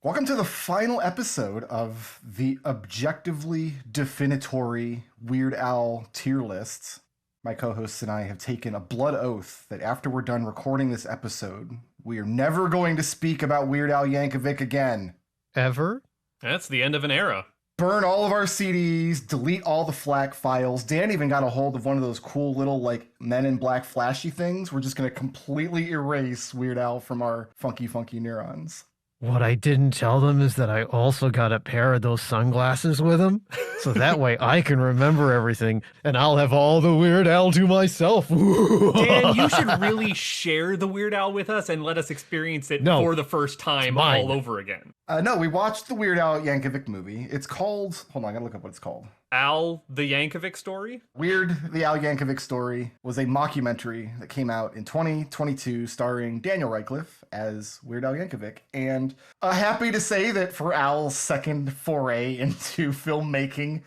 Welcome to the final episode of the objectively definitory Weird Al tier lists. My co-hosts and I have taken a blood oath that after we're done recording this episode, we are never going to speak about Weird Al Yankovic again. Ever? That's the end of an era. Burn all of our CDs, delete all the FLAC files. Dan even got a hold of one of those cool little Men in Black flashy things. We're just going to completely erase Weird Al from our funky neurons. What I didn't tell them is that I also got a pair of those sunglasses with him. So that way I can remember everything and I'll have all the Weird Al to myself. Dan, you should really share the Weird Al with us and let us experience it for the first time all over again. No, we watched the Weird Al Yankovic movie. It's called, hold on, I gotta look up what it's called. Al the Yankovic Story? Weird the Al Yankovic Story was a mockumentary that came out in 2022 starring Daniel Radcliffe as Weird Al Yankovic. And happy to say that for Al's second foray into filmmaking,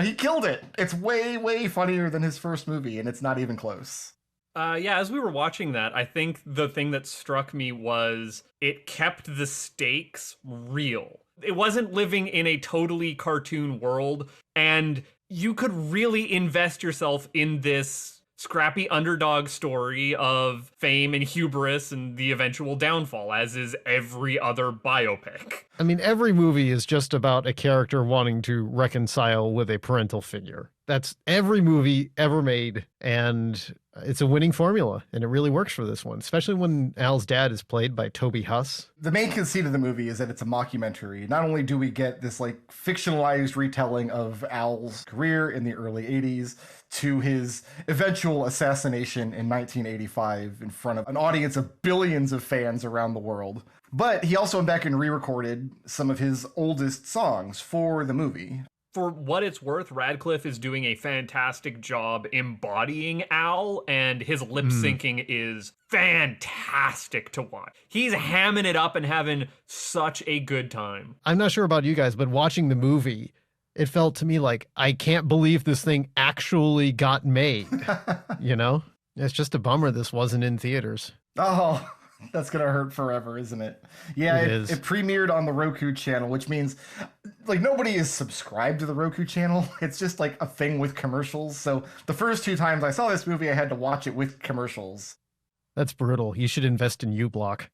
he killed it. It's way funnier than his first movie, and it's not even close. As we were watching that, I think the thing that struck me was it kept the stakes real. It wasn't living in a totally cartoon world, and you could really invest yourself in this scrappy underdog story of fame and hubris and the eventual downfall, as is every other biopic. I mean, every movie is just about a character wanting to reconcile with a parental figure. That's every movie ever made, and it's a winning formula, and it really works for this one, especially when Al's dad is played by Toby Huss. The main conceit of the movie is that it's a mockumentary. Not only do we get this fictionalized retelling of Al's career in the early 80s to his eventual assassination in 1985 in front of an audience of billions of fans around the world, but he also went back and re-recorded some of his oldest songs for the movie. For what it's worth, Radcliffe is doing a fantastic job embodying Al, and his lip syncing is fantastic to watch. He's hamming it up and having such a good time. I'm not sure about you guys, but watching the movie, it felt to me like, I can't believe this thing actually got made. You know? It's just a bummer this wasn't in theaters. Oh, that's going to hurt forever, isn't it? Yeah, it premiered on the Roku channel, which means nobody is subscribed to the Roku channel. It's just a thing with commercials. So the first two times I saw this movie, I had to watch it with commercials. That's brutal. You should invest in uBlock.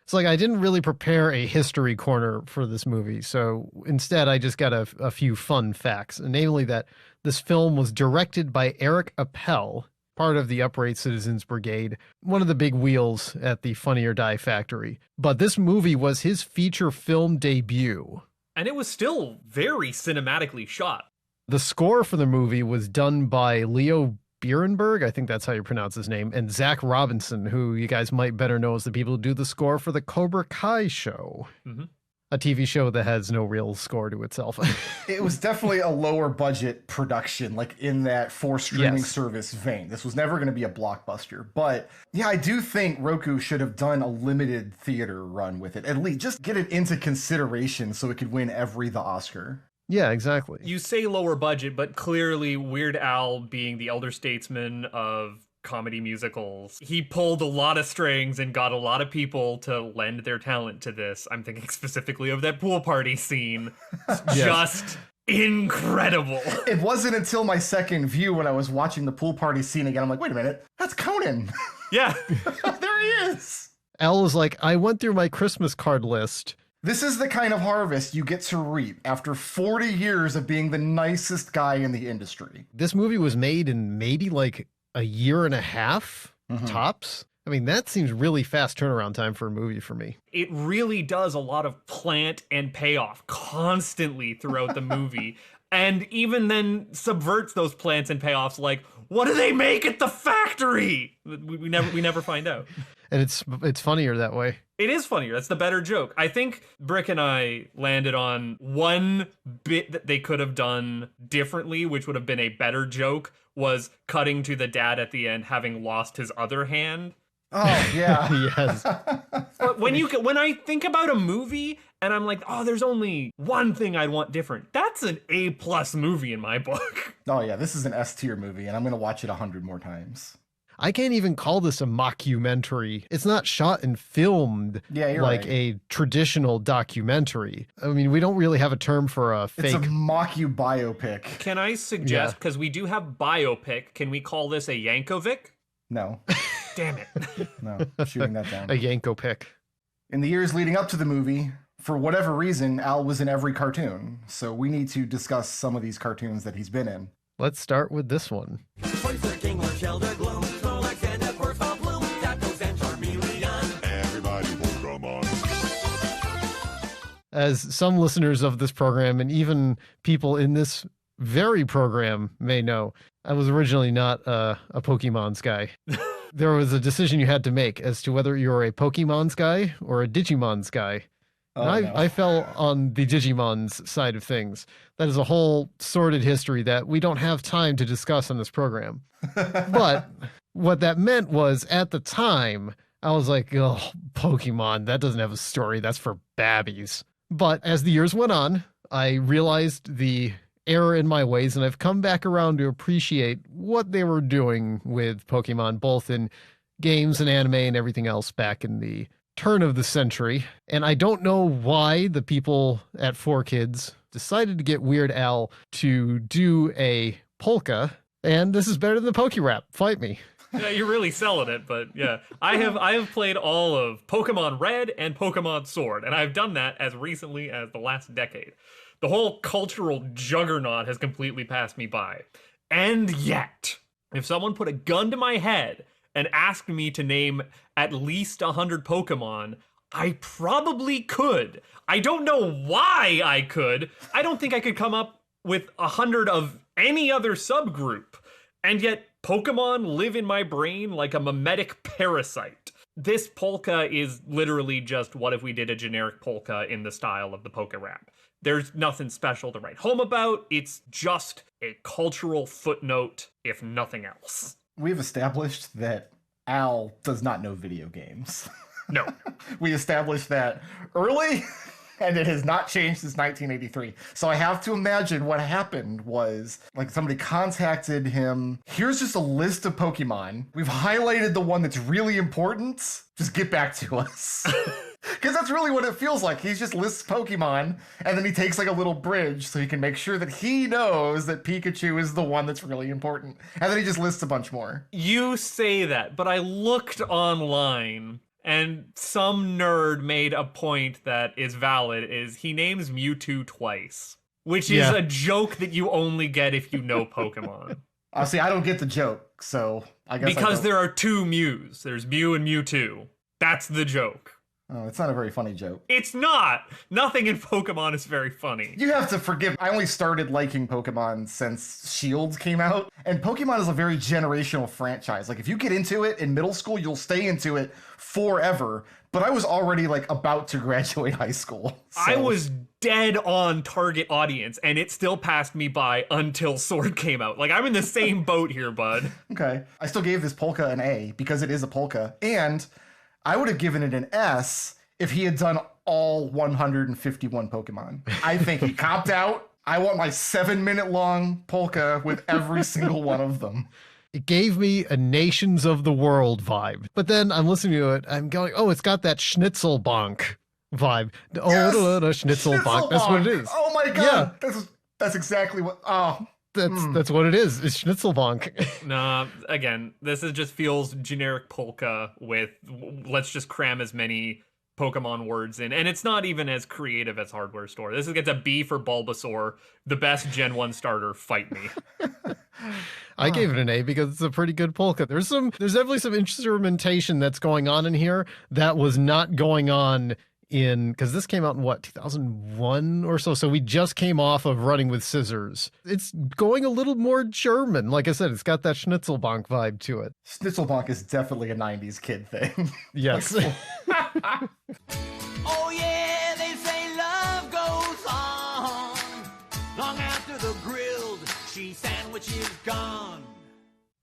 It's I didn't really prepare a history corner for this movie. So instead, I just got a few fun facts, namely that this film was directed by Eric Appel, part of the Upright Citizens Brigade, one of the big wheels at the Funny or Die factory. But this movie was his feature film debut. And it was still very cinematically shot. The score for the movie was done by Leo Bierenberg, I think that's how you pronounce his name, and Zach Robinson, who you guys might better know as the people who do the score for the Cobra Kai show. Mm-hmm. A TV show that has no real score to itself. It was definitely a lower budget production, in that for streaming service vein. This was never going to be a blockbuster. But yeah, I do think Roku should have done a limited theater run with it. At least just get it into consideration so it could win the Oscar. Yeah, exactly. You say lower budget, but clearly Weird Al, being the elder statesman of comedy musicals, he pulled a lot of strings and got a lot of people to lend their talent to this. I'm thinking specifically of that pool party scene. Just incredible. It wasn't until my second view when I was watching the pool party scene again, I'm like, wait a minute, that's Conan. Yeah. There he is. Al was like, I went through my Christmas card list. This is the kind of harvest you get to reap after 40 years of being the nicest guy in the industry. This movie was made in maybe a year and a half, tops. I mean, that seems really fast turnaround time for a movie for me. It really does a lot of plant and payoff constantly throughout the movie. And even then subverts those plants and payoffs. What do they make at the factory? We never find out. And it's funnier that way. It is funnier. That's the better joke. I think Brick and I landed on one bit that they could have done differently, which would have been a better joke, was cutting to the dad at the end having lost his other hand. Oh, yeah. Yes. But when I think about a movie and I'm like, oh, there's only one thing I'd want different, that's an A+ movie in my book. Oh, yeah. This is an S tier movie, and I'm going to watch it 100 more times. I can't even call this a mockumentary. It's not shot and filmed You're like right. a traditional documentary. I mean, we don't really have a term for a fake. It's a mocku biopic. Can I suggest, because we do have biopic, can we call this a Yankovic? No, Damn it. no, shooting that down. A Yanko pick. In the years leading up to the movie, for whatever reason, Al was in every cartoon. So we need to discuss some of these cartoons that he's been in. Let's start with this one. Everybody Polkamon. As some listeners of this program and even people in this very program may know, I was originally not a Pokemon's guy. There was a decision you had to make as to whether you were a Pokemon's guy or a Digimon's guy. Oh, And no. I fell on the Digimon's side of things. That is a whole sordid history that we don't have time to discuss on this program. But what that meant was, at the time, I was like, oh, Pokemon, that doesn't have a story. That's for babbies. But as the years went on, I realized the error in my ways, and I've come back around to appreciate what they were doing with Pokemon, both in games and anime and everything else back in the turn of the century. And I don't know why the people at 4Kids decided to get Weird Al to do a polka, and this is better than the Pokerap. Fight me. Yeah, you're really selling it, but yeah. I have played all of Pokemon Red and Pokemon Sword, and I've done that as recently as the last decade. The whole cultural juggernaut has completely passed me by. And yet, if someone put a gun to my head and asked me to name at least 100 Pokemon, I probably could. I don't know why I could. I don't think I could come up with 100 of any other subgroup. And yet, Pokemon live in my brain like a mimetic parasite. This polka is literally just what if we did a generic polka in the style of the polka rap. There's nothing special to write home about. It's just a cultural footnote, if nothing else. We've established that Al does not know video games. No. We established that early, and it has not changed since 1983. So I have to imagine what happened was, like, somebody contacted him. Here's just a list of Pokemon. We've highlighted the one that's really important. Just get back to us. Because that's really what it feels like. He just lists Pokemon, and then he takes like a little bridge so he can make sure that he knows that Pikachu is the one that's really important. And then he just lists a bunch more. You say that, but I looked online and some nerd made a point that is valid, is he names Mewtwo twice, which is Yeah. a joke that you only get if you know Pokemon. See, I don't get the joke, so I guess Because there are two Mews. There's Mew and Mewtwo. That's the joke. Oh, it's not a very funny joke. It's not. Nothing in Pokemon is very funny. You have to forgive. I only started liking Pokemon since Shield came out. And Pokemon is a very generational franchise. Like, if you get into it in middle school, you'll stay into it forever. But I was already, like, about to graduate high school. I so- was dead on target audience, and it still passed me by until Sword came out. Like, I'm in the same boat here, bud. Okay. I still gave this polka an A because it is a polka. And I would have given it an S if he had done all 151 Pokemon. I think he copped out. I want my 7-minute long polka with every single one of them. It gave me a Nations of the World vibe. But then I'm listening to it, I'm going, oh, it's got that Schnitzelbank vibe. Oh, Yes! Schnitzelbank. That's what it is. Oh my god. That's exactly what. Oh. That's what it is. It's Schnitzelbank. Nah, again, this is just feels generic polka with let's just cram as many Pokemon words in. And it's not even as creative as Hardware Store. This gets a B for Bulbasaur, the best Gen 1 starter, fight me. I gave it an A because it's a pretty good polka. There's definitely some instrumentation that's going on in here that was not going on because this came out in 2001 or so. So we just came off of Running with Scissors. It's going a little more German. Like I said, it's got that Schnitzelbank vibe to it. Schnitzelbank is definitely a 90s kid thing. Yes. Oh yeah, they say love goes on long after the grilled cheese sandwich is gone.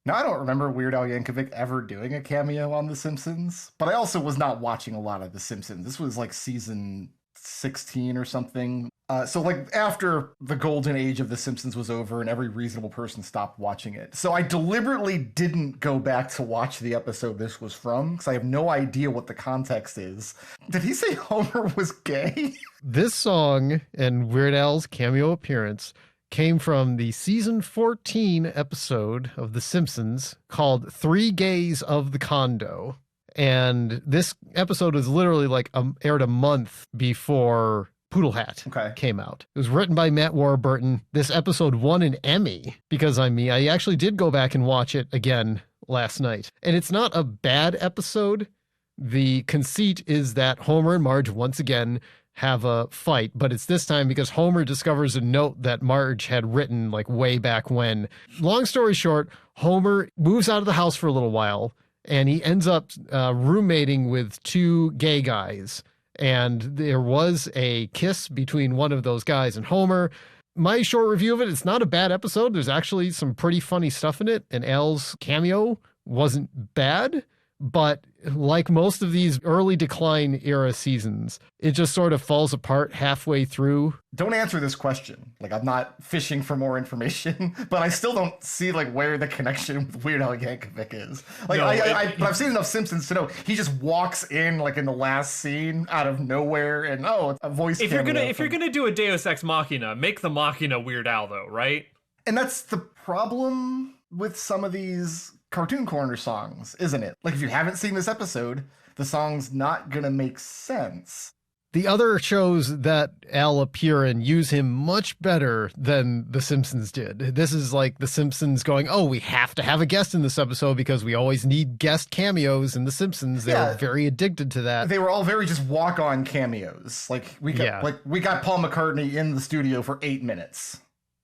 Now, I don't remember Weird Al Yankovic ever doing a cameo on The Simpsons, but I also was not watching a lot of The Simpsons. This was like season 16 or something. So like after the golden age of The Simpsons was over and every reasonable person stopped watching it. So I deliberately didn't go back to watch the episode this was from because I have no idea what the context is. Did he say Homer was gay? This song and Weird Al's cameo appearance came from the season 14 episode of The Simpsons called Three Gays of the Condo. And this episode was literally like aired a month before Poodle Hat came out. It was written by Matt Warburton. This episode won an Emmy because I actually did go back and watch it again last night. And it's not a bad episode. The conceit is that Homer and Marge once again have a fight, but it's this time because Homer discovers a note that Marge had written like way back when. Long story short, Homer moves out of the house for a little while and he ends up roommating with two gay guys. And there was a kiss between one of those guys and Homer. My short review of it, it's not a bad episode. There's actually some pretty funny stuff in it. And Al's cameo wasn't bad. But like most of these early decline era seasons, it just sort of falls apart halfway through. Don't answer this question. Like, I'm not fishing for more information, but I still don't see like where the connection with Weird Al Yankovic is. Like, no, I've seen enough Simpsons to know he just walks in like in the last scene out of nowhere, and a voice. If you're gonna do a Deus Ex Machina, make the Machina Weird Al though, right? And that's the problem with some of these Cartoon Corner songs, isn't it? Like, if you haven't seen this episode, the song's not gonna make sense. The other shows that Al appear in use him much better than The Simpsons did. This is like The Simpsons going, oh, we have to have a guest in this episode because we always need guest cameos in The Simpsons. They were very addicted to that. They were all very just walk-on cameos. Like, we got Paul McCartney in the studio for 8 minutes.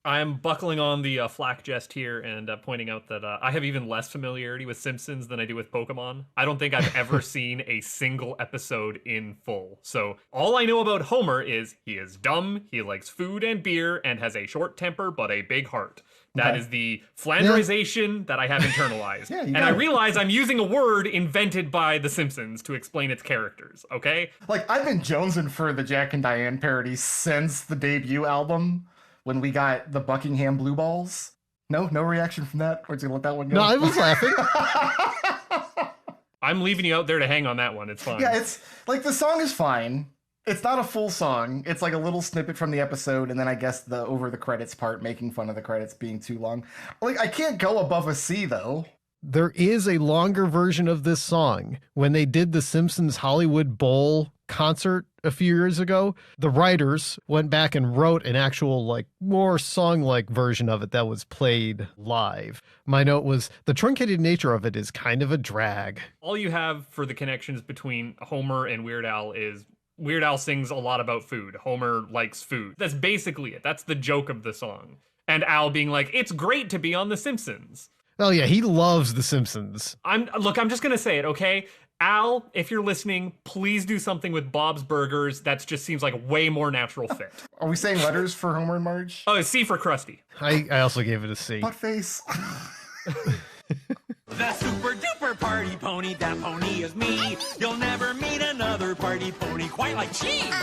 I'm buckling on the flak jest here and pointing out that I have even less familiarity with Simpsons than I do with Polkamon. I don't think I've ever seen a single episode in full. So all I know about Homer is he is dumb, he likes food and beer, and has a short temper but a big heart. That is the Flanderization that I have internalized. And I realize I'm using a word invented by The Simpsons to explain its characters, okay? Like, I've been jonesing for the Jack and Diane parody since the debut album. When we got the Buckingham Blue Balls. No reaction from that? Or is he gonna let that one go? No, I was laughing. I'm leaving you out there to hang on that one. It's fine. Yeah, it's like the song is fine. It's not a full song. It's like a little snippet from the episode, and then I guess the over the credits part making fun of the credits being too long. Like, I can't go above a C though. There is a longer version of this song. When they did the Simpsons Hollywood Bowl concert a few years ago, the writers went back and wrote an actual, like, more song-like version of it that was played live. My note was, the truncated nature of it is kind of a drag. All you have for the connections between Homer and Weird Al is Weird Al sings a lot about food. Homer likes food. That's basically it. That's the joke of the song. And Al being like, it's great to be on The Simpsons. Oh yeah, he loves The Simpsons. I'm just gonna say it, okay? Al, if you're listening, please do something with Bob's Burgers. That just seems like a way more natural fit. Are we saying letters for Homer and Marge? Oh, it's C for Krusty. I also gave it a C. Buttface. The super duper party pony, that pony is me. You'll never meet another party pony quite like cheese.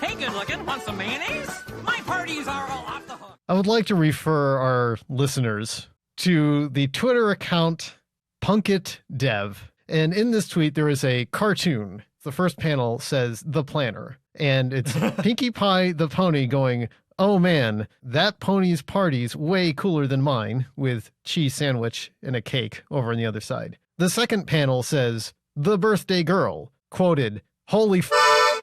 Hey, good looking, want some mayonnaise? My parties are all off the hook. I would like to refer our listeners to the Twitter account PunkitDev. And in this tweet, there is a cartoon. The first panel says The Planner. And it's Pinkie Pie the pony going, oh man, that pony's party's way cooler than mine, with cheese sandwich and a cake over on the other side. The second panel says The Birthday Girl, quoted, holy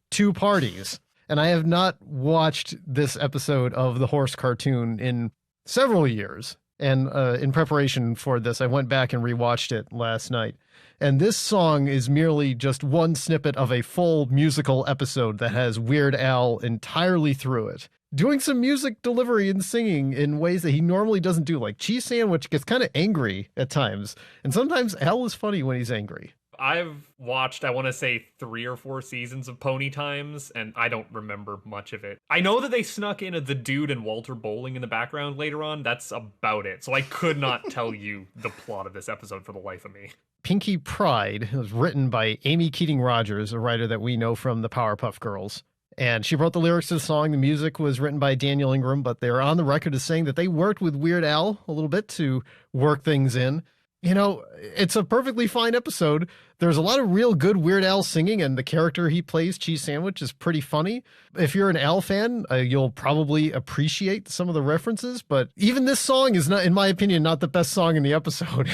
two parties. And I have not watched this episode of the horse cartoon in several years. And in preparation for this, I went back and rewatched it last night. And this song is merely just one snippet of a full musical episode that has Weird Al entirely through it, doing some music delivery and singing in ways that he normally doesn't do. Like Cheese Sandwich gets kind of angry at times, and sometimes Al is funny when he's angry. I've watched, I want to say, 3 or 4 seasons of Pony Times, and I don't remember much of it. I know that they snuck in the Dude and Walter Bowling in the background later on. That's about it. So I could not tell you the plot of this episode for the life of me. Pinkie Pride was written by Amy Keating Rogers, a writer that we know from the Powerpuff Girls. And she wrote the lyrics to the song. The music was written by Daniel Ingram, but they're on the record as saying that they worked with Weird Al a little bit to work things in. You know, it's a perfectly fine episode. There's a lot of real good Weird Al singing, and the character he plays, Cheese Sandwich, is pretty funny. If you're an Al fan, you'll probably appreciate some of the references, but even this song is not, in my opinion, not the best song in the episode.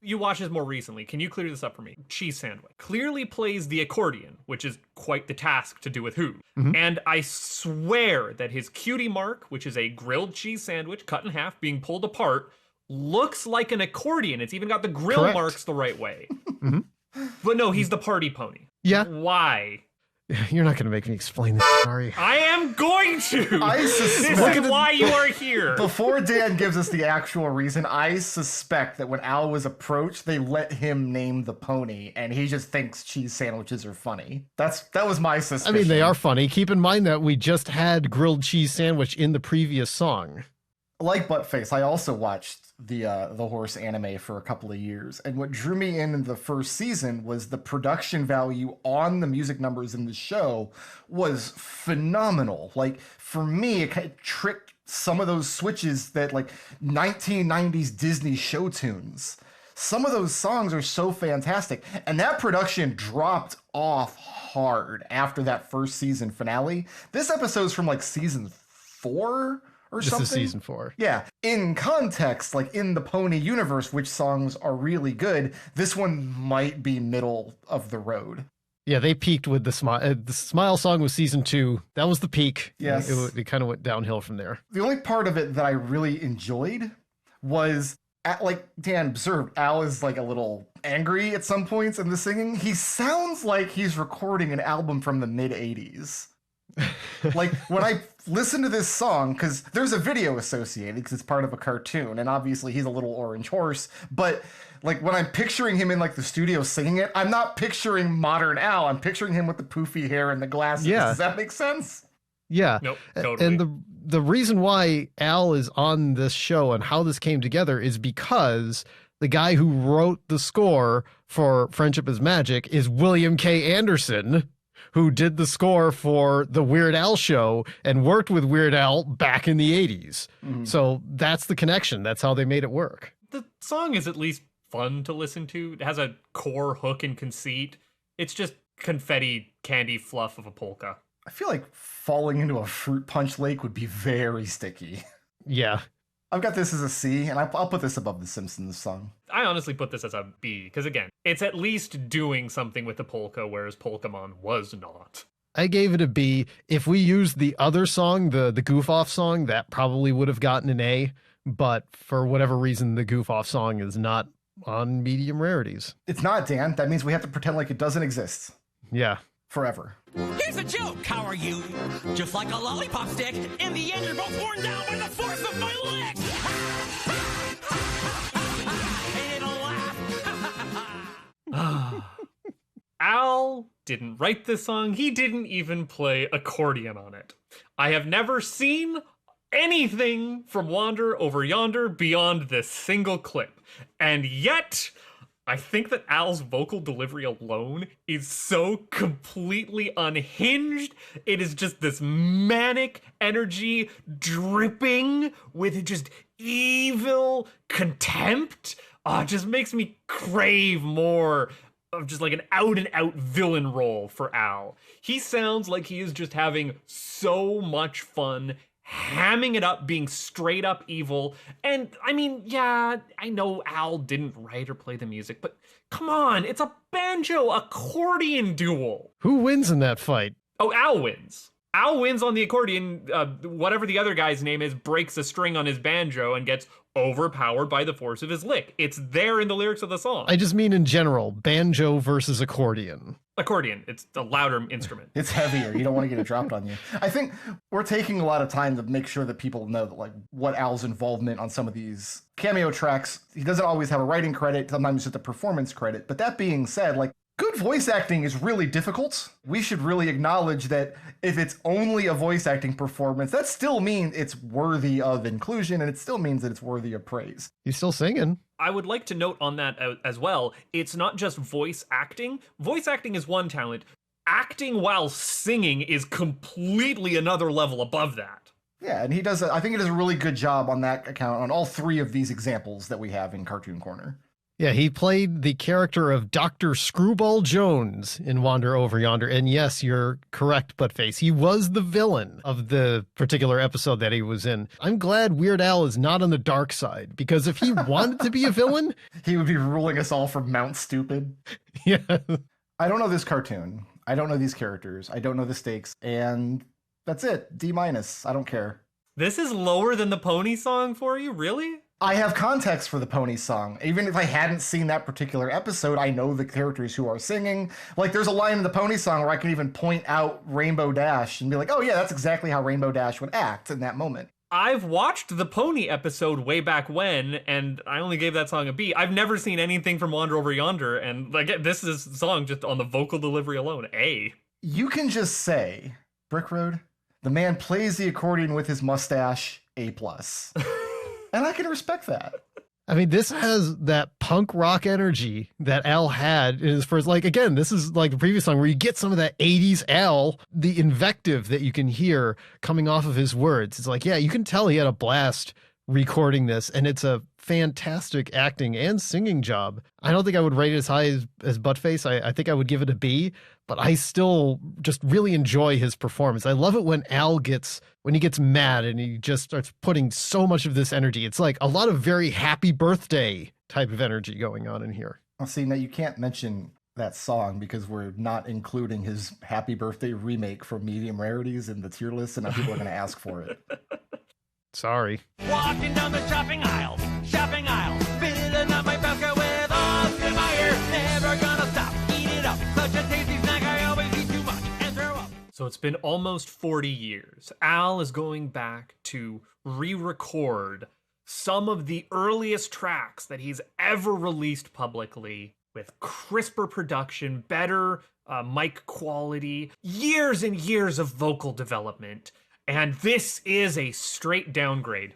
You watched this more recently. Can you clear this up for me? Cheese Sandwich clearly plays the accordion, which is quite the task to do with who. And I swear that his cutie mark, which is a grilled cheese sandwich cut in half being pulled apart, looks like an accordion. It's even got the grill marks the right way. But no, he's the party pony. Yeah. Why? You're not going to make me explain this, sorry. I am going to! I suspect This is why you are here! Before Dan gives us the actual reason, I suspect that when Al was approached, they let him name the pony, and he just thinks cheese sandwiches are funny. That was my suspicion. I mean, they are funny. Keep in mind that we just had grilled cheese sandwich in the previous song. Like Buttface, I also watched the horse anime for a couple of years, and what drew me in the first season was the production value on the music numbers in the show was phenomenal. Like, for me, it kind of tricked some of those switches that, like, 1990s Disney show tunes. Some of those songs are so fantastic, and that production dropped off hard after that first season finale. This episode's from, like, season 4 or something. This is season 4. Yeah. In context, like in the Pony universe, which songs are really good, this one might be middle of the road. Yeah, they peaked with the Smile. The Smile song was season 2. That was the peak. Yes. It kind of went downhill from there. The only part of it that I really enjoyed was, like Dan observed, Al is like a little angry at some points in the singing. He sounds like he's recording an album from the mid-'80s. Like, when I listen to this song, because there's a video associated because it's part of a cartoon, and obviously he's a little orange horse, but like when I'm picturing him in like the studio singing it, I'm not picturing modern Al. I'm picturing him with the poofy hair and the glasses. Yeah. Does that make sense? Yeah. Nope, totally. And the reason why Al is on this show and how this came together is because the guy who wrote the score for Friendship is Magic is William K. Anderson, who did the score for the Weird Al show and worked with Weird Al back in the 80s. So that's the connection. That's how they made it work. The song is at least fun to listen to. It has a core hook and conceit. It's just confetti candy fluff of a polka. I feel like falling into a fruit punch lake would be very sticky. Yeah. I've got this as a C, and I'll put this above the Simpsons song. I honestly put this as a B, because again, it's at least doing something with the polka, whereas Polkamon was not. I gave it a B. If we used the other song, the goof off song, that probably would have gotten an A. But for whatever reason, the goof off song is not on medium rarities. It's not, Dan. That means we have to pretend like it doesn't exist. Yeah. Forever. Here's a joke. How are you? Just like a lollipop stick. In the end, you're both worn down by the force of my legs. Ain't it a laugh? Al didn't write this song. He didn't even play accordion on it. I have never seen anything from Wander Over Yonder beyond this single clip. And yet, I think that Al's vocal delivery alone is so completely unhinged. It is just this manic energy dripping with just evil contempt. It just makes me crave more of just like an out-and-out villain role for Al. He sounds like he is just having so much fun hamming it up, being straight up evil. And I mean, yeah, I know Al didn't write or play the music, but come on, it's a banjo accordion duel. Who wins in that fight? Oh, Al wins. Al wins on the accordion. Whatever the other guy's name is breaks a string on his banjo and gets overpowered by the force of his lick. It's there in the lyrics of the song. I just mean in general, banjo versus accordion. Accordion, it's a louder instrument. It's heavier. You don't want to get it dropped on you. I think we're taking a lot of time to make sure that people know that, like, what Al's involvement on some of these cameo tracks. He doesn't always have a writing credit. Sometimes just a performance credit. But that being said, like, good voice acting is really difficult. We should really acknowledge that if it's only a voice acting performance, that still means it's worthy of inclusion, and it still means that it's worthy of praise. He's still singing. I would like to note on that as well, it's not just voice acting. Voice acting is one talent. acting while singing is completely another level above that. Yeah, and I think he does a really good job on that account on all three of these examples that we have in Cartoon Corner. Yeah, he played the character of Dr. Screwball Jones in Wander Over Yonder. And yes, you're correct, Buttface. He was the villain of the particular episode that he was in. I'm glad Weird Al is not on the dark side, because if he wanted to be a villain, he would be ruling us all from Mount Stupid. Yeah. I don't know this cartoon. I don't know these characters. I don't know the stakes. And that's it. D-. I don't care. This is lower than the Pony song for you? Really? I have context for the Pony song. Even if I hadn't seen that particular episode, I know the characters who are singing. Like, there's a line in the Pony song where I can even point out Rainbow Dash and be like, oh yeah, that's exactly how Rainbow Dash would act in that moment. I've watched the Pony episode way back when, and I only gave that song a B. I've never seen anything from Wander Over Yonder, and like this is a song just on the vocal delivery alone, A. You can just say, Brick Road, the man plays the accordion with his mustache, A+. And I can respect that. I mean, this has that punk rock energy that Al had in his first, like, again, this is like the previous song where you get some of that 80s Al, the invective that you can hear coming off of his words. It's like, yeah, you can tell he had a blast recording this, and it's a fantastic acting and singing job. I don't think I would rate it as high as Buttface. I think I would give it a B, but I still just really enjoy his performance. I love it when when he gets mad and he just starts putting so much of this energy. It's like a lot of very happy birthday type of energy going on in here. Well, see, now you can't mention that song because we're not including his Happy Birthday remake for Medium Rarities in the tier list, and now people are going to ask for it. Sorry. Walking down the shopping aisle, filling up my basket with Oscar Mayer. Never gonna stop, eat it up. Such a tasty snack, I always eat too much and throw up. So it's been almost 40 years. Al is going back to re-record some of the earliest tracks that he's ever released publicly with crisper production, better mic quality, years and years of vocal development. And this is a straight downgrade.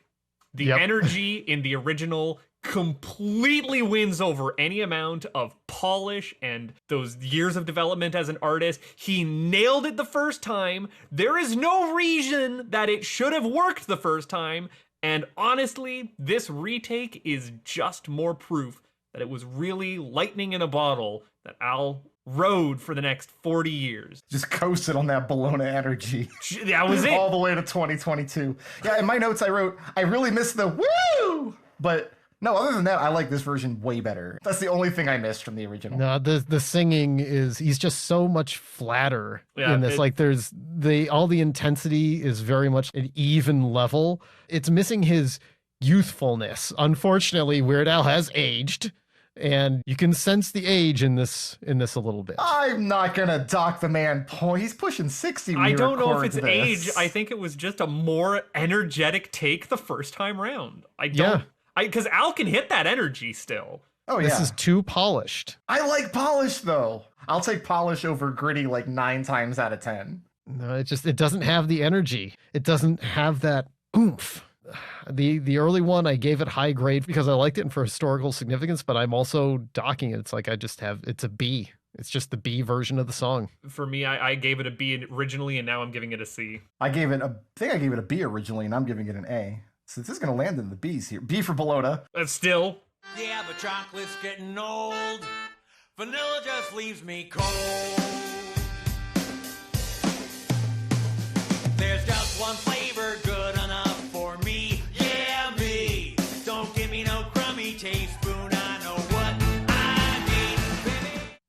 The energy in the original completely wins over any amount of polish and those years of development as an artist. He nailed it the first time. There is no reason that it should have worked the first time. And honestly, this retake is just more proof that it was really lightning in a bottle that Al rode for the next 40 years. Just coasted on that Bologna energy. That was it. All the way to 2022. Yeah, in my notes I wrote, I really missed the woo! But no, other than that, I like this version way better. That's the only thing I missed from the original. No, the singing he's just so much flatter in this. Like there's all the intensity is very much an even level. It's missing his youthfulness. Unfortunately, Weird Al has aged. And you can sense the age in this a little bit. I'm not gonna dock the man. He's pushing 60. I don't know if it's age. I think it was just a more energetic take the first time round. Because Al can hit that energy still. Oh yeah, this is too polished. I like polish though. I'll take polish over gritty like 9 times out of 10. No, it doesn't have the energy. It doesn't have that oomph. The early one, I gave it high grade because I liked it for historical significance, but I'm also docking it. It's like it's a B. It's just the B version of the song. For me, I gave it a B originally, and now I'm giving it a C. I gave it a B originally, and I'm giving it an A. So this is going to land in the B's here. B for Bologna. Still. Yeah, but chocolate's getting old. Vanilla just leaves me cold. There's just one flavor good enough.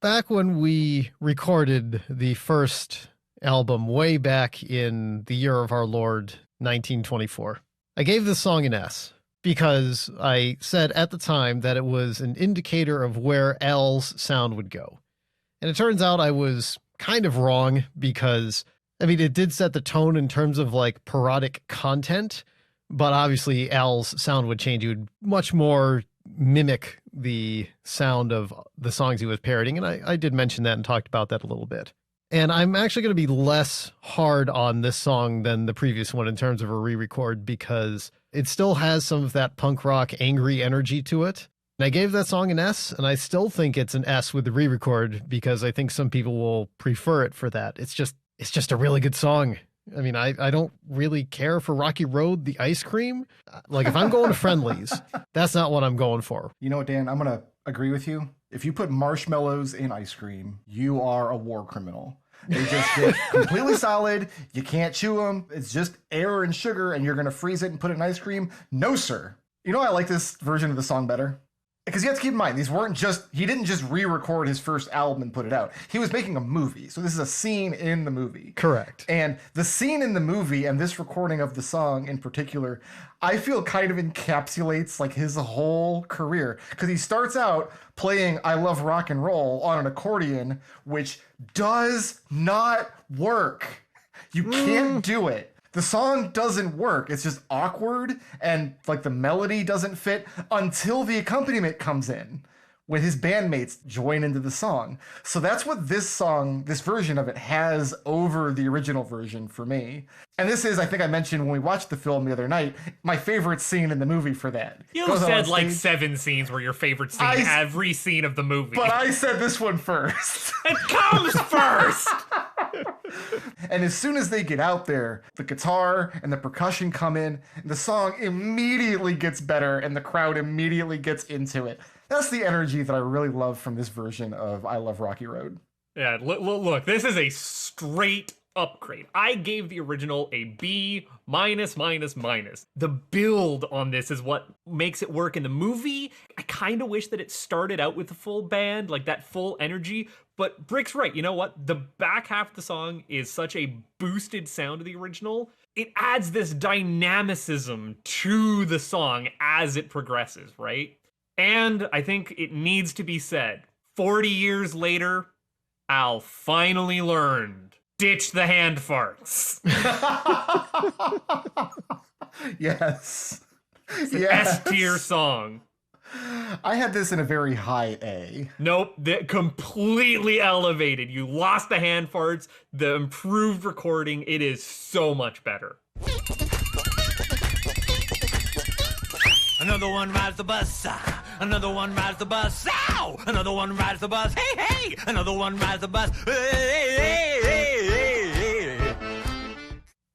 Back when we recorded the first album way back in the year of our Lord 1924, I gave this song an S because I said at the time that it was an indicator of where Al's sound would go. And it turns out I was kind of wrong because, I mean, it did set the tone in terms of like parodic content, but obviously Al's sound would change. He would much more mimic the sound of the songs he was parodying. And I did mention that and talked about that a little bit. And I'm actually going to be less hard on this song than the previous one in terms of a re-record because it still has some of that punk rock angry energy to it. And I gave that song an S, and I still think it's an S with the re-record because I think some people will prefer it for that. It's just a really good song. I mean, I don't really care for Rocky Road, the ice cream. Like, if I'm going to Friendlies, that's not what I'm going for. You know what, Dan? I'm going to agree with you. If you put marshmallows in ice cream, you are a war criminal. They just get completely solid. You can't chew them. It's just air and sugar, and you're going to freeze it and put it in ice cream. No, sir. You know, I like this version of the song better. Because you have to keep in mind, he didn't just re-record his first album and put it out. He was making a movie. So this is a scene in the movie. Correct. And the scene in the movie and this recording of the song in particular, I feel kind of encapsulates like his whole career. Because he starts out playing I Love Rock and Roll on an accordion, which does not work. You can't do it. The song doesn't work. It's just awkward, and like the melody doesn't fit until the accompaniment comes in when his bandmates join into the song. So that's what this song, this version of it, has over the original version for me. And this is, I think I mentioned when we watched the film the other night, my favorite scene in the movie for that. You said like 7 scenes were your favorite scene, every scene of the movie. But I said this one first. It comes first! And as soon as they get out there, the guitar and the percussion come in, and the song immediately gets better, and the crowd immediately gets into it. That's the energy that I really love from this version of I Love Rocky Road. Yeah, look, this is a straight upgrade. I gave the original a B minus. The build on this is what makes it work in the movie. I kind of wish that it started out with the full band, like that full energy. But Brick's right. You know what? The back half of the song is such a boosted sound of the original. It adds this dynamicism to the song as it progresses, right? And I think it needs to be said, 40 years later, Al finally learned. Ditch the hand farts. Yes. It's an S-tier song. I had this in a very high A. Nope, completely elevated. You lost the hand farts, the improved recording. It is so much better. Another one rides the bus. Another one rides the bus. Ow! Another one rides the bus. Hey, hey! Another one rides the bus. Hey, hey, hey, hey, hey.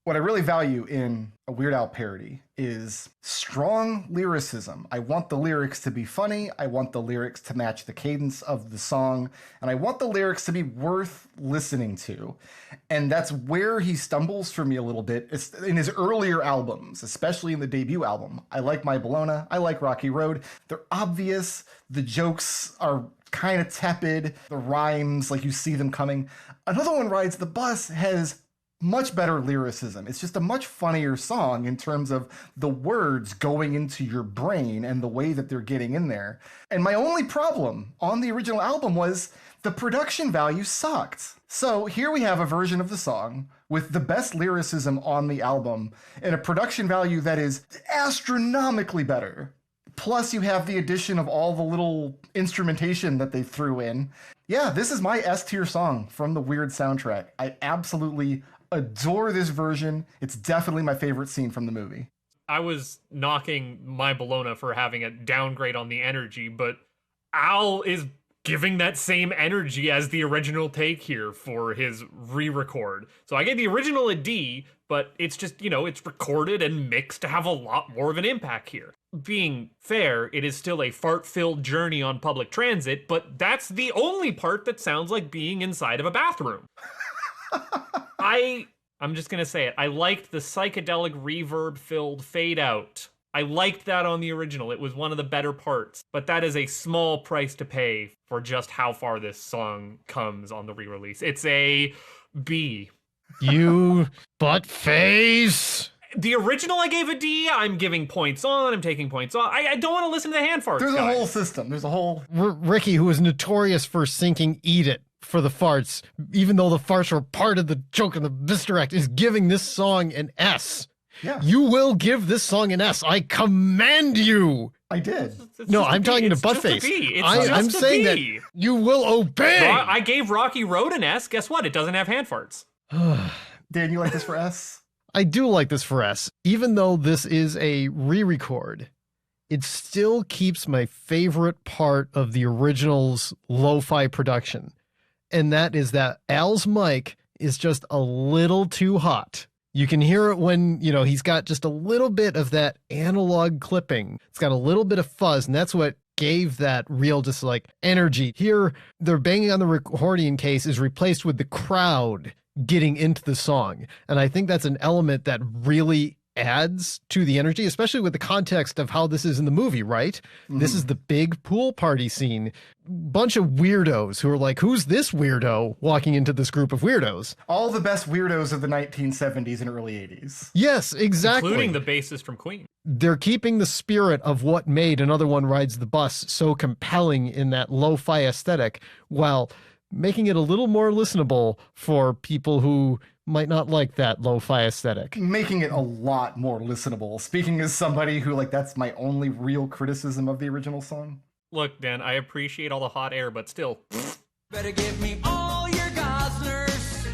What I really value in a Weird Al parody is strong lyricism. I want the lyrics to be funny. I want the lyrics to match the cadence of the song. And I want the lyrics to be worth listening to. And that's where he stumbles for me a little bit. It's in his earlier albums, especially in the debut album. I like My Bologna. I like Rocky Road. They're obvious. The jokes are kind of tepid. The rhymes, like you see them coming. Another One Rides the Bus has much better lyricism. It's just a much funnier song in terms of the words going into your brain and the way that they're getting in there. And my only problem on the original album was the production value sucked. So here we have a version of the song with the best lyricism on the album and a production value that is astronomically better. Plus you have the addition of all the little instrumentation that they threw in. Yeah, this is my S-tier song from the Weird soundtrack. I absolutely adore this version. It's definitely my favorite scene from the movie. I was knocking My Bologna for having a downgrade on the energy, but Al is giving that same energy as the original take here for his re-record. So I gave the original a D, but it's just, it's recorded and mixed to have a lot more of an impact here. Being fair, it is still a fart-filled journey on public transit, but that's the only part that sounds like being inside of a bathroom. I'm just gonna say it. I liked the psychedelic reverb-filled fade-out. I liked that on the original. It was one of the better parts. But that is a small price to pay for just how far this song comes on the re-release. It's a B. You Buttface! The original I gave a D. I'm giving points on. I'm taking points off. I don't want to listen to the hand farts, There's guys. a whole system. There's a whole... Ricky, who is notorious for sinking Eat It for the farts, even though the farts were part of the joke and the misdirect, is giving this song an S. Yeah. You will give this song an S. I command you. I did. No, I'm talking to Buttface. I'm saying that you will obey. I gave Rocky Road an S. Guess what? It doesn't have hand farts. Dan, you like this for S? I do like this for S. Even though this is a re-record, it still keeps my favorite part of the original's lo-fi production. And that is that Al's mic is just a little too hot. You can hear it when, he's got just a little bit of that analog clipping. It's got a little bit of fuzz, and that's what gave that real just like energy. Here, they're banging on the accordion case is replaced with the crowd getting into the song. And I think that's an element that really adds to the energy, especially with the context of how this is in the movie, right? Mm-hmm. This is the big pool party scene. Bunch of weirdos who are like, who's this weirdo walking into this group of weirdos? All the best weirdos of the 1970s and early 80s. Yes, exactly. Including the bassist from Queen. They're keeping the spirit of what made Another One Rides the Bus so compelling in that lo-fi aesthetic, while making it a little more listenable for people who might not like that lo-fi aesthetic. Making it a lot more listenable. Speaking as somebody who, that's my only real criticism of the original song. Look, Dan, I appreciate all the hot air, but still. Better give me all your Gosners.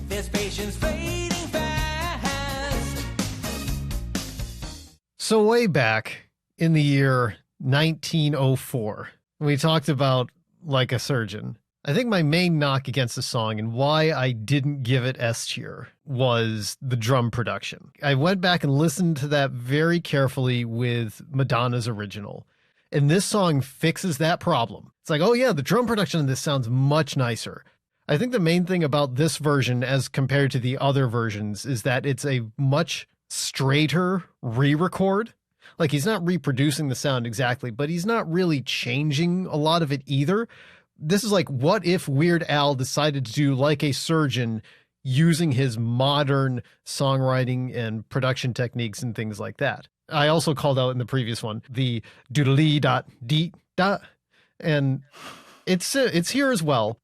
This patient's fading fast. So way back in the year 1904, we talked about Like a Surgeon. I think my main knock against the song and why I didn't give it S tier was the drum production. I went back and listened to that very carefully with Madonna's original. And this song fixes that problem. It's like, oh yeah, the drum production in this sounds much nicer. I think the main thing about this version as compared to the other versions is that it's a much straighter re-record. Like, he's not reproducing the sound exactly, but he's not really changing a lot of it either. This is like, what if Weird Al decided to do Like a Surgeon using his modern songwriting and production techniques and things like that? I also called out in the previous one the doodly dot dee dot, and it's here as well.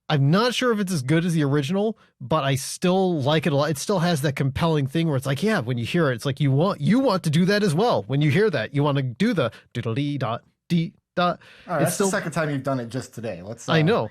I'm not sure if it's as good as the original, but I still like it a lot. It still has that compelling thing where it's like, yeah, when you hear it, it's like you want to do that as well. When you hear that, you want to do the doodly dot dee dot. All right, that's the second time you've done it just today. I know.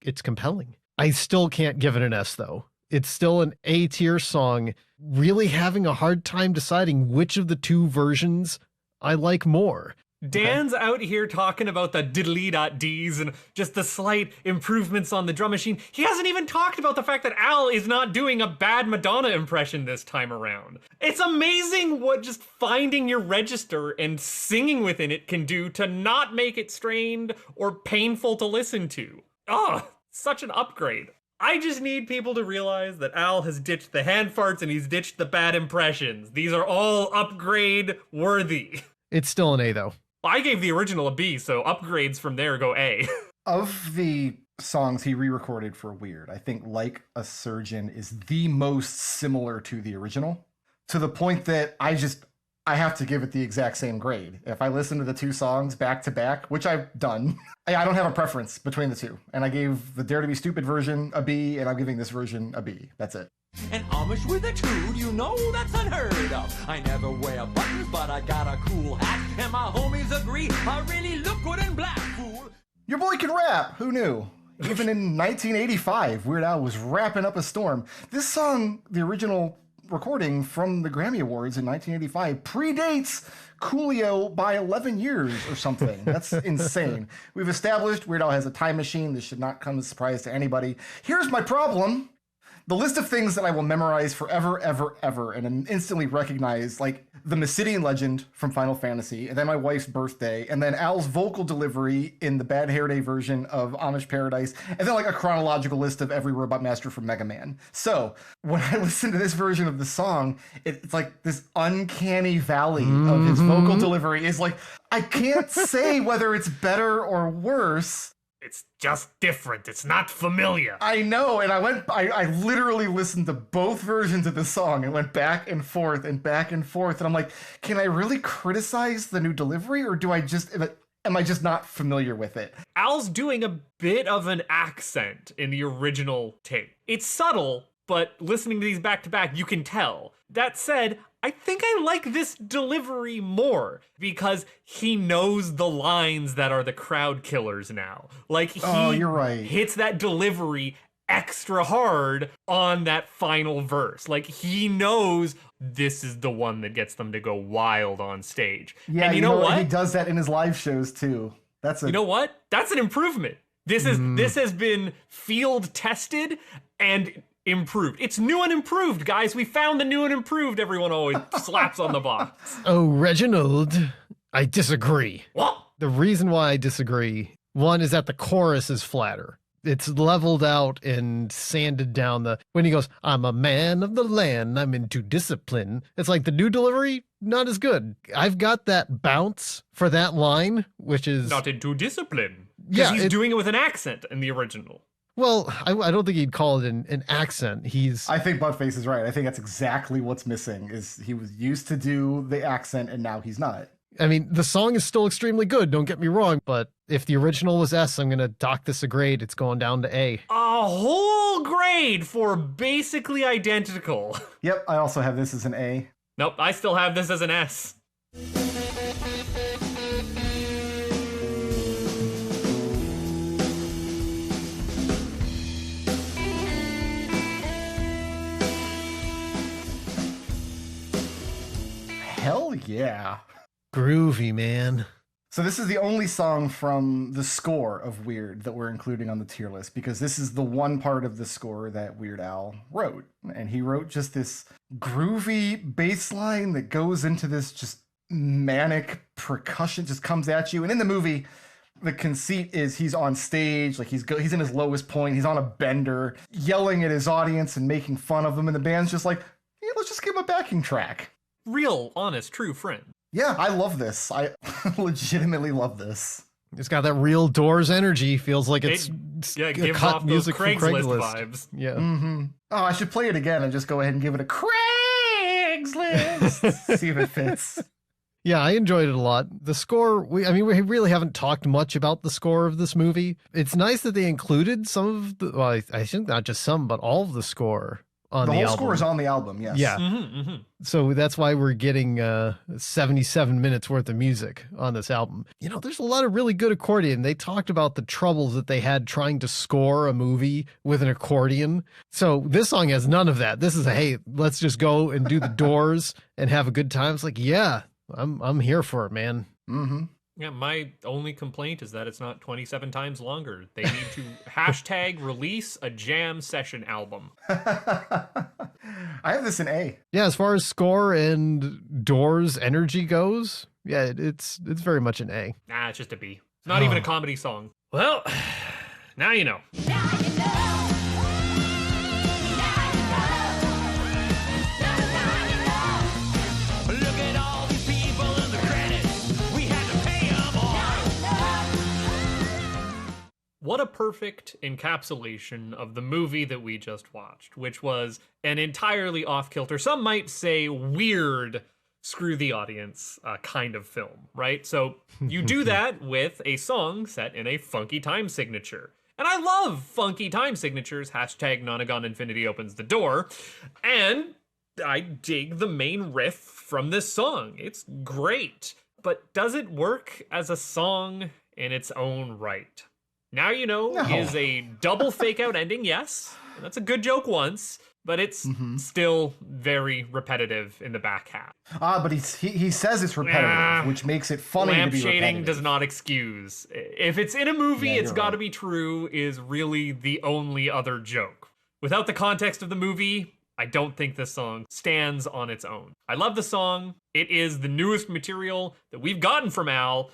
It's compelling. I still can't give it an S though. It's still an A tier song. Really having a hard time deciding which of the two versions I like more. Dan's out here talking about the diddly-dot-dees and just the slight improvements on the drum machine. He hasn't even talked about the fact that Al is not doing a bad Madonna impression this time around. It's amazing what just finding your register and singing within it can do to not make it strained or painful to listen to. Oh, such an upgrade. I just need people to realize that Al has ditched the hand farts and he's ditched the bad impressions. These are all upgrade worthy. It's still an A though. I gave the original a B, so upgrades from there go A. Of the songs he re-recorded for Weird, I think Like a Surgeon is the most similar to the original, to the point that I have to give it the exact same grade. If I listen to the two songs back to back, which I've done, I don't have a preference between the two. And I gave the Dare to Be Stupid version a B, and I'm giving this version a B. That's it. An Amish with a tood, you know that's unheard of. I never wear buttons, but I got a cool hat. And my homies agree, I really look good in black, fool. Your boy can rap. Who knew? Even in 1985, Weird Al was rapping up a storm. This song, the original recording from the Grammy Awards in 1985, predates Coolio by 11 years or something. That's insane. We've established Weird Al has a time machine. This should not come as a surprise to anybody. Here's my problem. The list of things that I will memorize forever, ever, ever, and instantly recognize, like the Mysidian legend from Final Fantasy, and then my wife's birthday, and then Al's vocal delivery in the Bad Hair Day version of Amish Paradise, and then like a chronological list of every Robot Master from Mega Man. So when I listen to this version of the song, it's like this uncanny valley of his vocal delivery is like, I can't say whether it's better or worse. It's just different. It's not familiar. I know, and I literally listened to both versions of the song and went back and forth, and I'm like, can I really criticize the new delivery, or am I just not familiar with it? Al's doing a bit of an accent in the original tape. It's subtle, but listening to these back to back, you can tell. That said, I think I like this delivery more because he knows the lines that are the crowd killers now. Like, you're right. Hits that delivery extra hard on that final verse. Like, he knows this is the one that gets them to go wild on stage. Yeah, and you know what? He does that in his live shows too. You know what? That's an improvement. This has been field tested and improved. It's new and improved, guys. We found the new and improved. Everyone always slaps on the box. Oh, Reginald, I disagree. What? The reason why I disagree, one, is that the chorus is flatter. It's leveled out and sanded down. When he goes, I'm a man of the land, I'm into discipline. It's like the new delivery, not as good. I've got that bounce for that line, which is... Not into discipline. Yeah, he's doing it with an accent in the original. Well, I don't think he'd call it an accent. I think Buttface is right. I think that's exactly what's missing, is he was used to do the accent and now he's not. I mean, the song is still extremely good, don't get me wrong, but if the original was S, I'm going to dock this a grade. It's going down to A. A whole grade for basically identical. Yep, I also have this as an A. Nope, I still have this as an S. Hell yeah. Groovy, man. So this is the only song from the score of Weird that we're including on the tier list, because this is the one part of the score that Weird Al wrote. And he wrote just this groovy bass line that goes into this just manic percussion, just comes at you. And in the movie, the conceit is he's on stage, like he's in his lowest point, he's on a bender, yelling at his audience and making fun of them. And the band's just like, yeah, let's just give him a backing track. Real, honest, true friend. Yeah, I love this. I legitimately love this. It's got that real Doors energy. Feels like it's gives cut off those music from Craigslist Craigslist vibes. Yeah. Mm-hmm. Oh, I should play it again and just go ahead and give it a Craigslist. See if it fits. Yeah, I enjoyed it a lot. The score, we really haven't talked much about the score of this movie. It's nice that they included some of the, well, I think not just some, but all of the score on the album. The whole score is on the album, yes. Yeah. Mm-hmm, mm-hmm. So that's why we're getting 77 minutes worth of music on this album. You know, there's a lot of really good accordion. They talked about the troubles that they had trying to score a movie with an accordion. So this song has none of that. This is hey, let's just go and do the Doors and have a good time. It's like, yeah, I'm here for it, man. Mm-hmm. Yeah, my only complaint is that it's not 27 times longer. They need to hashtag release a jam session album. I have this in A. Yeah, as far as score and Doors energy goes, yeah, it's very much an A. Nah, it's just a B. It's not even a comedy song. Well, now you know. Look at all these people in the credits. We had to pay them all. What a perfect encapsulation of the movie that we just watched, which was an entirely off-kilter, some might say weird, screw the audience kind of film, right? So you do that with a song set in a funky time signature. And I love funky time signatures, hashtag Nonagon Infinity opens the door. And I dig the main riff from this song. It's great. But does it work as a song in its own right? Now You Know is a double fake out ending, yes. That's a good joke once, but it's still very repetitive in the back half. But he says it's repetitive, which makes it funny to Lamp be shading repetitive. does not excuse. If it's in a movie, Yeah, it's you're got to right. be true is really the only other joke. Without the context of the movie, I don't think this song stands on its own. I love the song. It is the newest material that we've gotten from Al,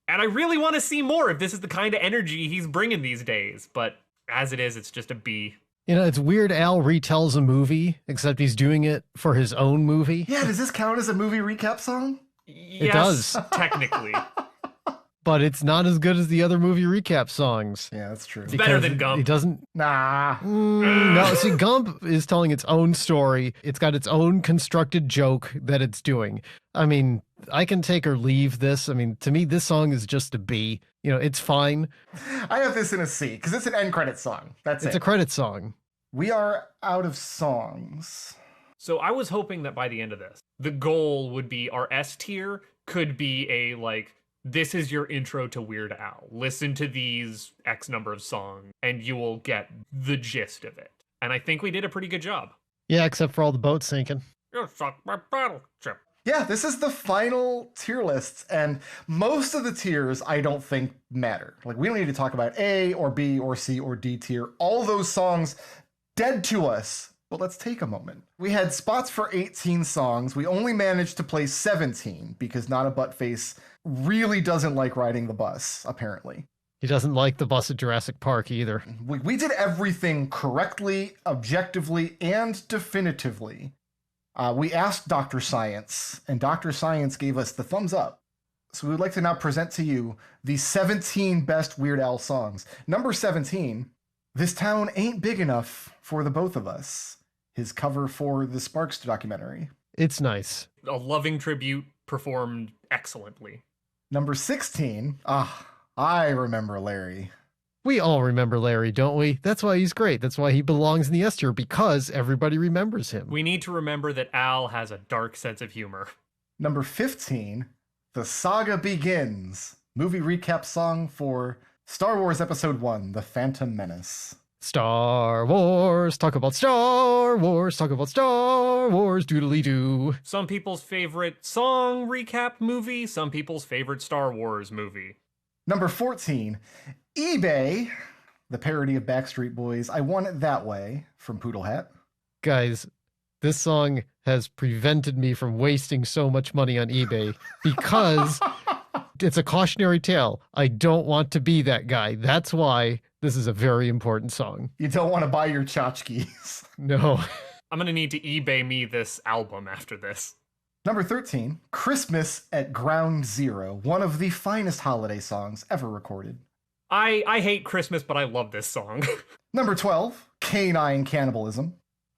and I really want to see more if this is the kind of energy he's bringing these days. But as it is, it's just a B. You know, it's weird Al retells a movie, except he's doing it for his own movie. Yeah, does this count as a movie recap song? Yes, does. technically. But it's not as good as the other movie recap songs. Yeah, that's true. Better than Because Gump. It doesn't. Nah. No, see, Gump is telling its own story. It's got its own constructed joke that it's doing. I mean, I can take or leave this. I mean, to me, this song is just a B. You know, it's fine. I have this in a C, because it's an end credit song. That's It's it. a credit song. We are out of songs. So I was hoping that by the end of this, the goal would be our S tier could be a like this is your intro to Weird Al. Listen to these X number of songs, and you will get the gist of it. And I think we did a pretty good job. Yeah, except for all the boats sinking. You sunk my battleship. Yeah, this is the final tier list, and most of the tiers I don't think matter. Like, we don't need to talk about A or B or C or D tier. All those songs dead to us. But let's take a moment. We had spots for 18 songs. We only managed to play 17 because Not a Buttface really doesn't like riding the bus, apparently. He doesn't like the bus at Jurassic Park either. We did everything correctly, objectively, and definitively. We asked Dr. Science, and Dr. Science gave us the thumbs up. So we would like to now present to you the 17 best Weird Al songs. Number 17, This Town Ain't Big Enough for the Both of Us. His cover for the Sparks documentary. It's nice. A loving tribute performed excellently. Number 16, I remember Larry. We all remember Larry, don't we? That's why he's great. That's why he belongs in the S tier, because everybody remembers him. We need to remember that Al has a dark sense of humor. Number 15, The Saga Begins. Movie recap song for Star Wars Episode 1, The Phantom Menace. Star Wars, talk about Star Wars, talk about Star Wars, doodly-doo. Some people's favorite song recap movie, some people's favorite Star Wars movie. Number 14, eBay, the parody of Backstreet Boys, I Want It That Way, from Poodle Hat. Guys, this song has prevented me from wasting so much money on eBay because it's a cautionary tale. I don't want to be that guy. That's why this is a very important song. You don't want to buy your tchotchkes. No. I'm gonna need to eBay me this album after this. Number 13, Christmas at Ground Zero, one of the finest holiday songs ever recorded. I hate Christmas, but I love this song. Number 12, Canine Cannibalism.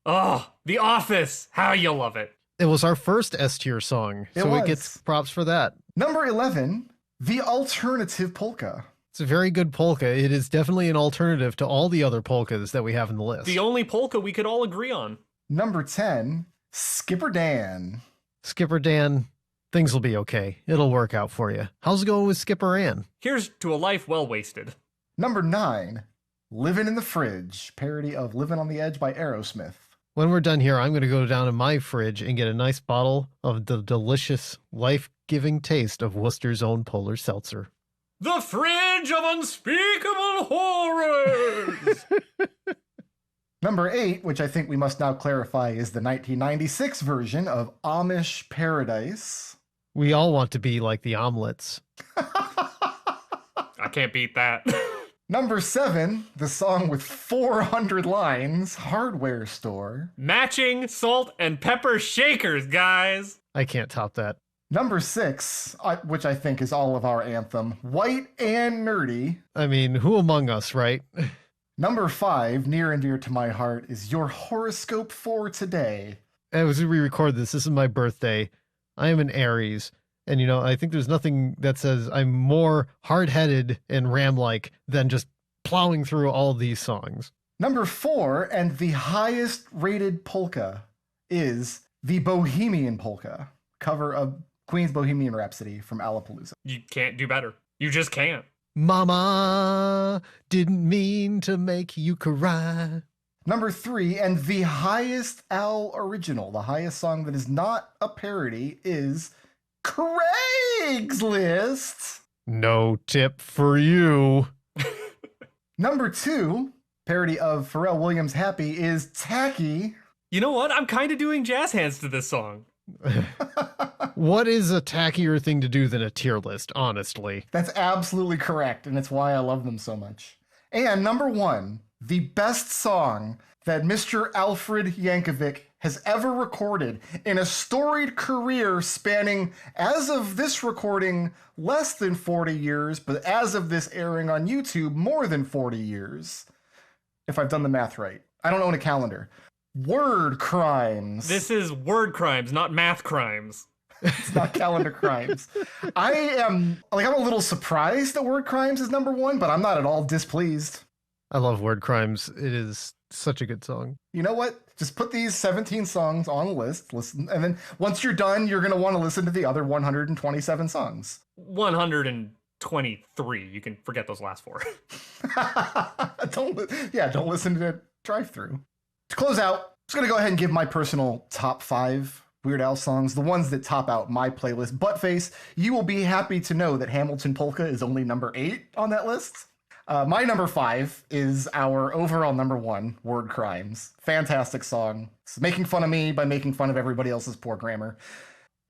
Oh, The Office! How you love it. It was our first S tier song, so it gets props for that. Number 11, The Alternative Polka. It's a very good polka. It is definitely an alternative to all the other polkas that we have in the list. The only polka we could all agree on. Number 10, Skipper Dan. Skipper Dan, things will be okay. It'll work out for you. How's it going with Skipper Ann? Here's to a life well wasted. Number 9, Livin' in the Fridge, parody of Livin' on the Edge by Aerosmith. When we're done here, I'm going to go down in my fridge and get a nice bottle of the delicious, life-giving taste of Worcester's own Polar Seltzer. The Fridge of Unspeakable Horrors! Number 8, which I think we must now clarify is the 1996 version of Amish Paradise. We all want to be like the omelets. I can't beat that. Number 7, the song with 400 lines, Hardware Store. Matching salt and pepper shakers, guys. I can't top that. Number 6, which I think is all of our anthem, White and Nerdy. I mean, who among us, right? Number 5, near and dear to my heart, is Your Horoscope for Today. As we record this is my birthday. I am an Aries. And, you know, I think there's nothing that says I'm more hard-headed and ram-like than just plowing through all these songs. Number 4, and the highest rated polka, is the Bohemian Polka, cover of Queen's Bohemian Rhapsody from Alapalooza. You can't do better. You just can't. Mama, didn't mean to make you cry. Number 3, and the highest Al original, the highest song that is not a parody, is Craigslist. No tip for you. Number 2, parody of Pharrell Williams' Happy, is Tacky. You know what? I'm kind of doing jazz hands to this song. What is a tackier thing to do than a tier list, honestly? That's absolutely correct, and it's why I love them so much. And number 1, the best song that Mr. Alfred Yankovic has ever recorded in a storied career spanning, as of this recording, less than 40 years, but as of this airing on YouTube, more than 40 years. If I've done the math right. I don't own a calendar. Word Crimes. This is word crimes, not math crimes. It's not calendar crimes. I'm a little surprised that Word Crimes is number 1, but I'm not at all displeased. I love Word Crimes. It is Such a good song. You know what? Just put these 17 songs on a list, listen, and then once you're done, you're going to want to listen to the other 127 songs. 123. You can forget those last 4. Don't listen to Drive-Thru. To close out, I'm just going to go ahead and give my personal top 5 Weird Al songs, the ones that top out my playlist. Buttface, you will be happy to know that Hamilton Polka is only number 8 on that list. My number 5 is our overall number 1, Word Crimes. Fantastic song. It's making fun of me by making fun of everybody else's poor grammar.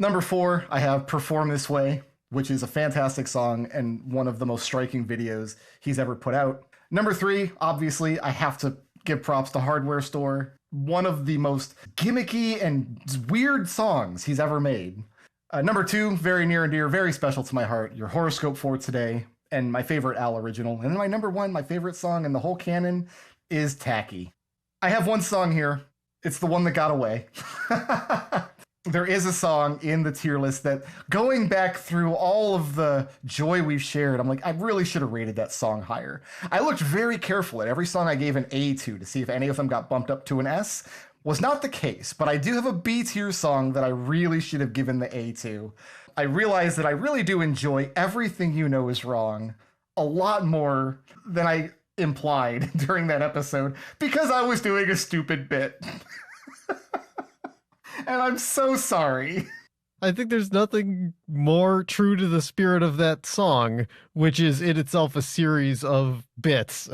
Number 4, I have Perform This Way, which is a fantastic song and one of the most striking videos he's ever put out. Number 3, obviously, I have to give props to Hardware Store. One of the most gimmicky and weird songs he's ever made. Number 2, very near and dear, very special to my heart, Your Horoscope for Today, and my favorite Al original. And then my number 1, my favorite song in the whole canon is Tacky. I have one song here. It's the one that got away. There is a song in the tier list that, going back through all of the joy we've shared, I'm like, I really should have rated that song higher. I looked very careful at every song I gave an A to see if any of them got bumped up to an S. Was not the case, but I do have a B tier song that I really should have given the A to. I realize that I really do enjoy Everything You Know Is Wrong a lot more than I implied during that episode because I was doing a stupid bit. And I'm so sorry. I think there's nothing more true to the spirit of that song, which is in itself a series of bits.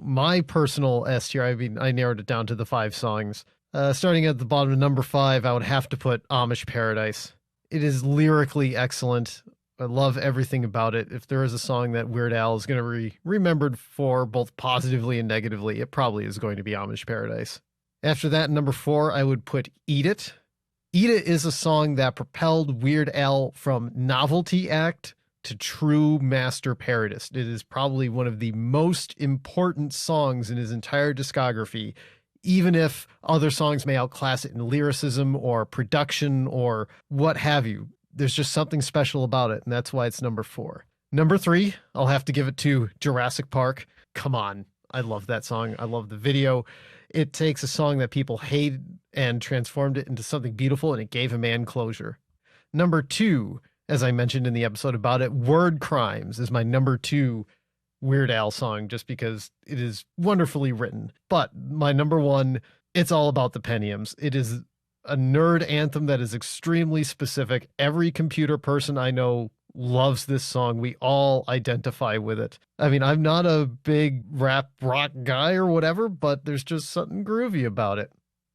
My personal S tier, I mean, I narrowed it down to the 5 songs. Starting at the bottom of number 5, I would have to put Amish Paradise. It is lyrically excellent. I love everything about it. If there is a song that Weird Al is going to be remembered for both positively and negatively, it probably is going to be Amish Paradise. After that, number 4, I would put Eat It. Eat It is a song that propelled Weird Al from novelty act to true master parodist. It is probably one of the most important songs in his entire discography, even if other songs may outclass it in lyricism or production or what have you. There's just something special about it, and that's why it's number 4. Number 3, I'll have to give it to Jurassic Park. Come on. I love that song. I love the video. It takes a song that people hate and transformed it into something beautiful, and it gave a man closure. Number 2, as I mentioned in the episode about it, Word Crimes is my number 2 Weird Al song, just because it is wonderfully written. But my number 1, It's All About the Pentiums. It is a nerd anthem that is extremely specific. Every computer person I know loves this song. We all identify with it. I mean, I'm not a big rap rock guy or whatever, but there's just something groovy about it.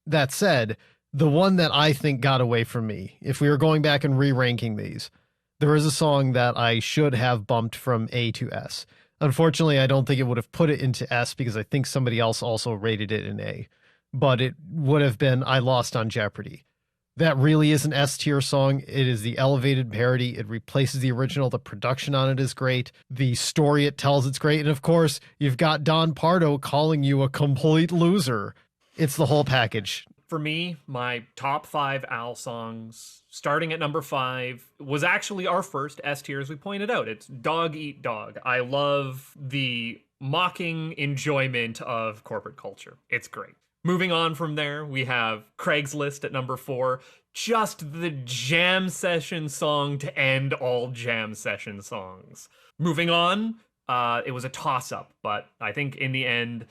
That said, the one that I think got away from me, if we were going back and re-ranking these, there is a song that I should have bumped from A to S. Unfortunately, I don't think it would have put it into S because I think somebody else also rated it in A. But it would have been I Lost on Jeopardy. That really is an S tier song. It is the elevated parody. It replaces the original. The production on it is great. The story it tells, it's great. And of course, you've got Don Pardo calling you a complete loser. It's the whole package. For me, my top 5 Al songs, starting at number 5, was actually our first S tier, as we pointed out. It's Dog Eat Dog. I love the mocking enjoyment of corporate culture. It's great. Moving on from there, we have Craigslist at number 4. Just the jam session song to end all jam session songs. Moving on, it was a toss-up, but I think in the end,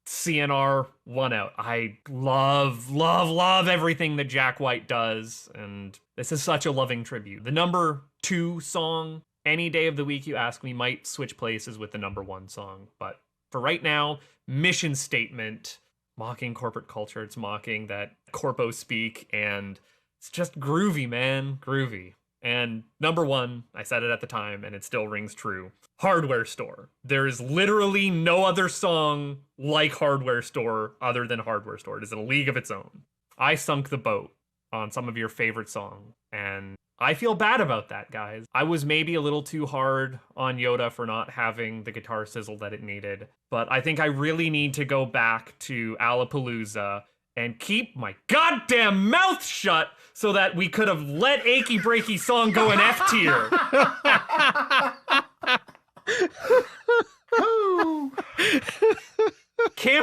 CNR won out. I love everything that Jack White does, and this is such a loving tribute. The number 2 song, any day of the week you ask me, might switch places with the number 1 song, but for right now, Mission Statement, mocking corporate culture. It's mocking that corpo speak, and it's just groovy, man. Groovy. And number 1, I said it at the time, and it still rings true. Hardware Store. There is literally no other song like Hardware Store other than Hardware Store. It is in a league of its own. I sunk the boat on some of your favorite songs, and I feel bad about that, guys. I was maybe a little too hard on Yoda for not having the guitar sizzle that it needed, but I think I really need to go back to Alapalooza and keep my goddamn mouth shut so that we could have let Achy Breaky Song go in F tier.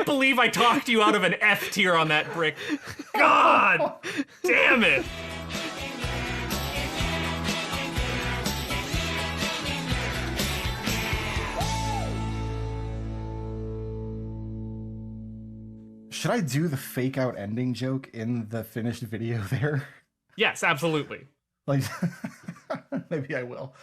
believe I talked you out of an F tier on that brick. God damn it. Should I do the fake out ending joke in the finished video there? Yes, absolutely. Like, maybe I will.